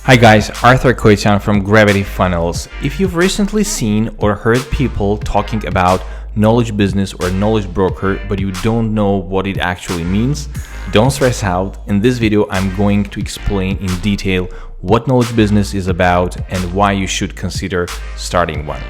Hi guys, Arthur Koitian from Gravity Funnels. If you've recently seen or heard people talking about knowledge business or knowledge broker, but you don't know what it actually means, don't stress out. In this video, I'm going to explain in detail what knowledge business is about and why you should consider starting one.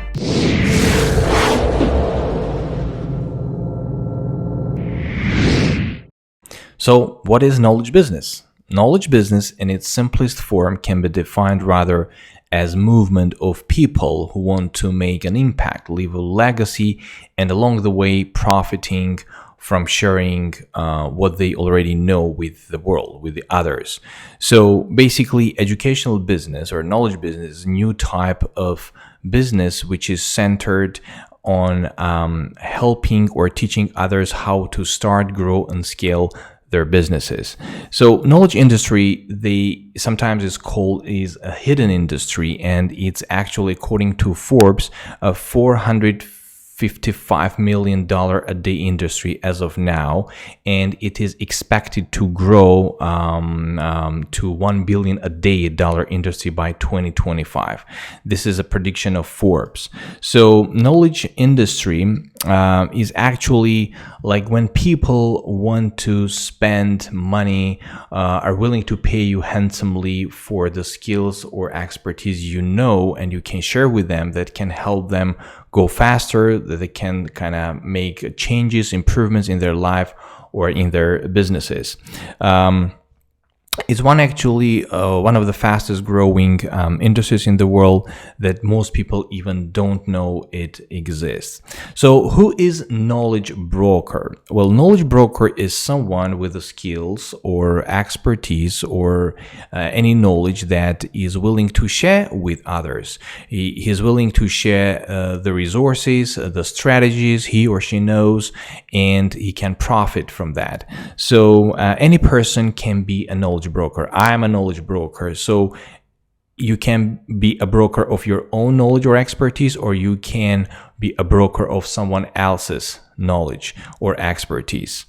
So, what is knowledge business? Knowledge business in its simplest form can be defined rather as movement of people who want to make an impact, leave a legacy, and along the way profiting from sharing what they already know with the world, with the others. So basically, educational business or knowledge business is a new type of business which is centered on helping or teaching others how to start, grow, and scale their businesses. So knowledge industry, they sometimes is called a hidden industry, and it's actually, according to Forbes, a $455 million a day industry as of now, and it is expected to grow to $1 billion a day dollar industry by 2025. This is a prediction of Forbes. So knowledge industry is actually like when people want to spend money, are willing to pay you handsomely for the skills or expertise you know and you can share with them that can help them go faster, that they can kind of make changes, improvements in their life or in their businesses. It's one of the fastest growing industries in the world that most people even don't know it exists. So who is knowledge broker? Well, knowledge broker is someone with the skills or expertise or any knowledge that is willing to share with others. He is willing to share the resources, the strategies he or she knows, and he can profit from that. So any person can be a knowledge broker. I am a knowledge broker. So you can be a broker of your own knowledge or expertise, or you can be a broker of someone else's knowledge or expertise.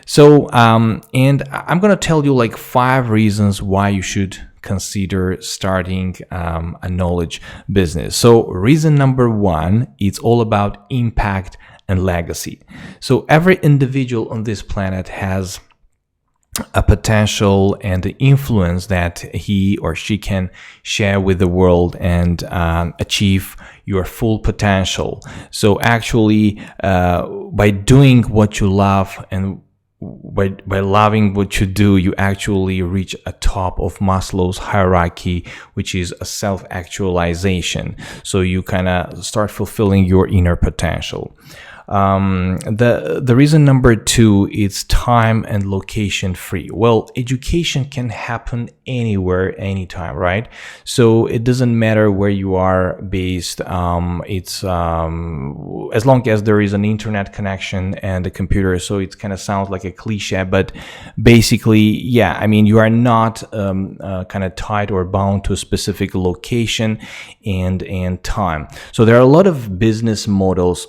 So, and I'm going to tell you like 5 reasons why you should consider starting a knowledge business. So reason number 1, it's all about impact and legacy. So every individual on this planet has a potential and the influence that he or she can share with the world and achieve your full potential. So actually, by doing what you love and by loving what you do, you actually reach a top of Maslow's hierarchy, which is a self-actualization. So you kind of start fulfilling your inner potential. The reason number 2 is time and location free. Well, education can happen anywhere, anytime, right? So it doesn't matter where you are based. It's as long as there is an internet connection and a computer. So it kind of sounds like a cliche, but basically, yeah, I mean, you are not kind of tied or bound to a specific location and time. So there are a lot of business models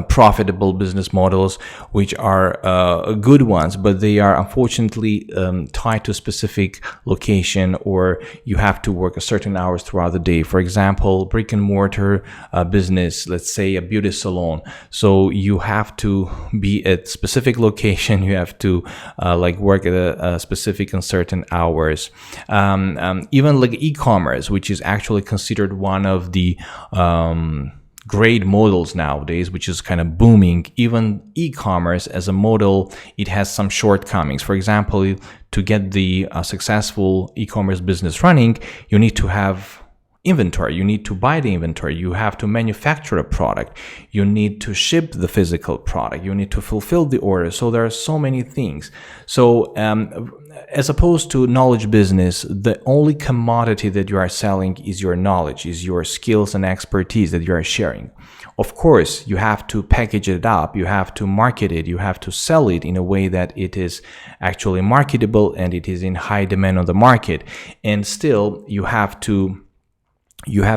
profitable business models, which are good ones, but they are unfortunately tied to a specific location, or you have to work a certain hours throughout the day. For example, brick and mortar business, let's say a beauty salon. So you have to be at specific location. You have to like work at a specific and certain hours. Even like e-commerce, which is actually considered one of the great models nowadays, which is kind of booming. Even e-commerce as a model, it has some shortcomings. For example, to get the successful e-commerce business running, you need to have inventory. You need to buy the inventory. You have to manufacture a product. You need to ship the physical product. You need to fulfill the order. So there are so many things. So as opposed to knowledge business, the only commodity that you are selling is your knowledge, is your skills and expertise that you are sharing. Of course, you have to package it up, you have to market it, you have to sell it in a way that it is actually marketable and it is in high demand on the market. And still, you have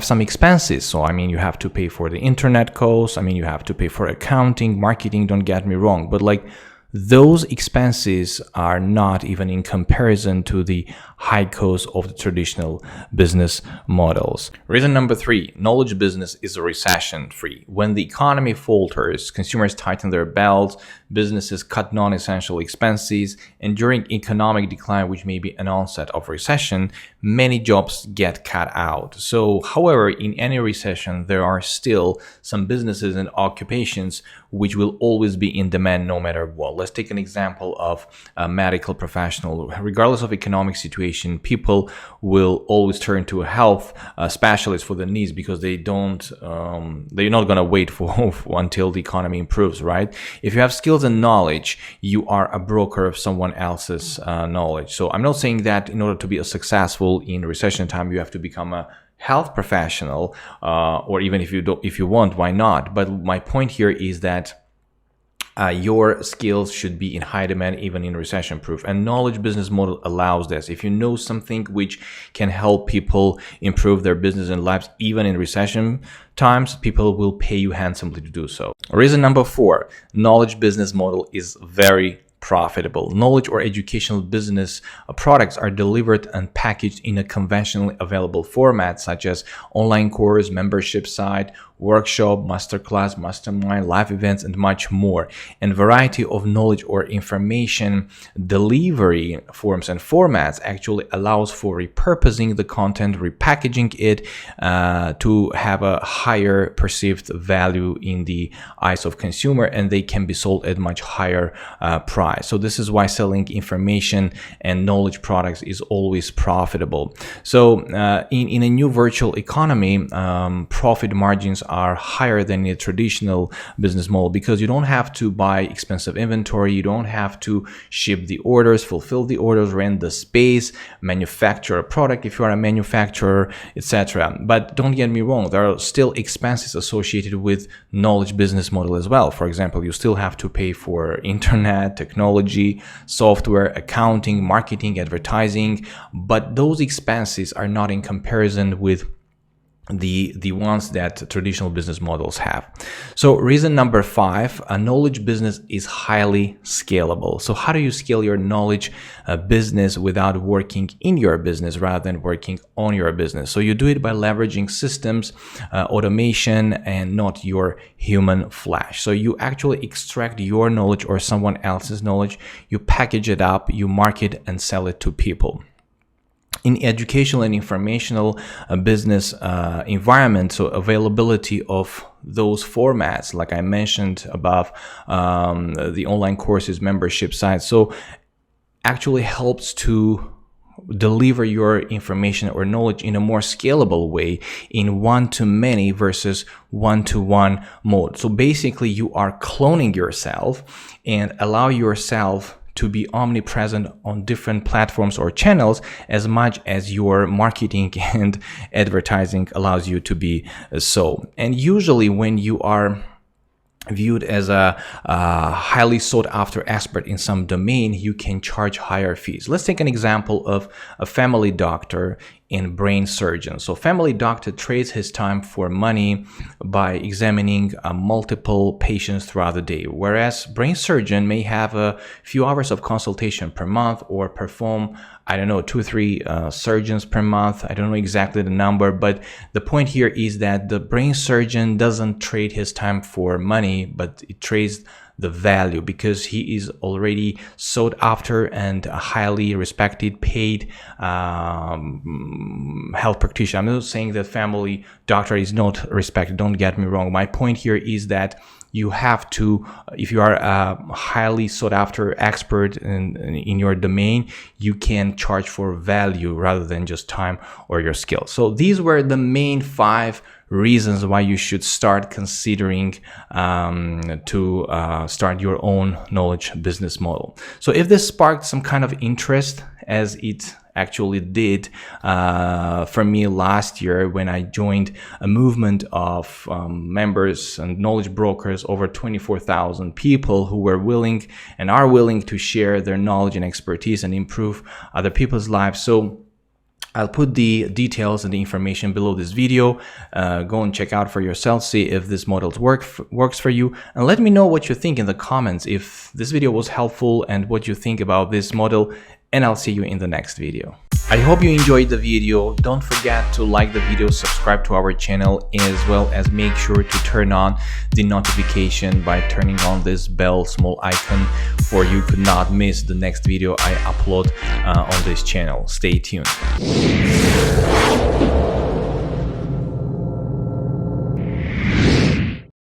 some expenses. So, I mean, you have to pay for the internet costs. I mean, you have to pay for accounting, marketing, don't get me wrong. But like those expenses are not even in comparison to the high cost of the traditional business models. Reason number 3, knowledge business is recession free. When the economy falters, consumers tighten their belts, businesses cut non-essential expenses, and during economic decline, which may be an onset of recession, many jobs get cut out. So, however, in any recession, there are still some businesses and occupations which will always be in demand no matter what. Let's take an example of a medical professional. Regardless of economic situation, people will always turn to a health specialist for their needs because they're not going to wait for until the economy improves, right? If you have skills and knowledge, you are a broker of someone else's knowledge. So I'm not saying that in order to be successful in recession time, you have to become a health professional, or even if you want, why not? But my point here is that your skills should be in high demand even in recession proof, and knowledge business model allows this. If you know something which can help people improve their business and lives even in recession times, people will pay you handsomely to do so. Reason number 4, knowledge business model is very profitable. Knowledge or educational business products are delivered and packaged in a conventionally available format such as online course, membership site, workshop, masterclass, mastermind, live events, and much more. And variety of knowledge or information delivery forms and formats actually allows for repurposing the content, repackaging it to have a higher perceived value in the eyes of consumer, and they can be sold at much higher price. So this is why selling information and knowledge products is always profitable. So in a new virtual economy, profit margins are higher than a traditional business model because you don't have to buy expensive inventory, you don't have to ship the orders, fulfill the orders, rent the space, manufacture a product if you are a manufacturer, etc. But don't get me wrong, there are still expenses associated with knowledge business model as well. For example, you still have to pay for internet, technology, software, accounting, marketing, advertising, but those expenses are not in comparison with the ones that traditional business models have. So reason number 5, a knowledge business is highly scalable. So how do you scale your knowledge business without working in your business rather than working on your business? So you do it by leveraging systems, automation, and not your human flesh. So you actually extract your knowledge or someone else's knowledge, you package it up, you market and sell it to people. In educational and informational business environment, so availability of those formats, like I mentioned above, the online courses, membership sites, so actually helps to deliver your information or knowledge in a more scalable way in one-to-many versus one-to-one mode. So basically you are cloning yourself and allow yourself to be omnipresent on different platforms or channels as much as your marketing and advertising allows you to be so. And usually when you are viewed as a highly sought after expert in some domain, you can charge higher fees. Let's take an example of a family doctor and brain surgeon. So family doctor trades his time for money by examining multiple patients throughout the day, whereas brain surgeon may have a few hours of consultation per month or perform, I don't know, 2 or 3 surgeons per month. I don't know exactly the number, but the point here is that the brain surgeon doesn't trade his time for money, but it trades the value because he is already sought after and a highly respected, paid health practitioner. I'm not saying that family doctor is not respected, don't get me wrong. My point here is that you have to, if you are a highly sought after expert in your domain, you can charge for value rather than just time or your skills. So these were the main 5 reasons why you should start considering to start your own knowledge business model. So if this sparked some kind of interest, as it actually did for me last year when I joined a movement of members and knowledge brokers, over 24,000 people who were willing and are willing to share their knowledge and expertise and improve other people's lives. So I'll put the details and the information below this video. Go and check out for yourself, see if this model works for you, and let me know what you think in the comments if this video was helpful and what you think about this model, and I'll see you in the next video. I hope you enjoyed the video. Don't forget to like the video, subscribe to our channel, as well as make sure to turn on the notification by turning on this bell small icon, for you could not miss the next video I upload on this channel. Stay tuned.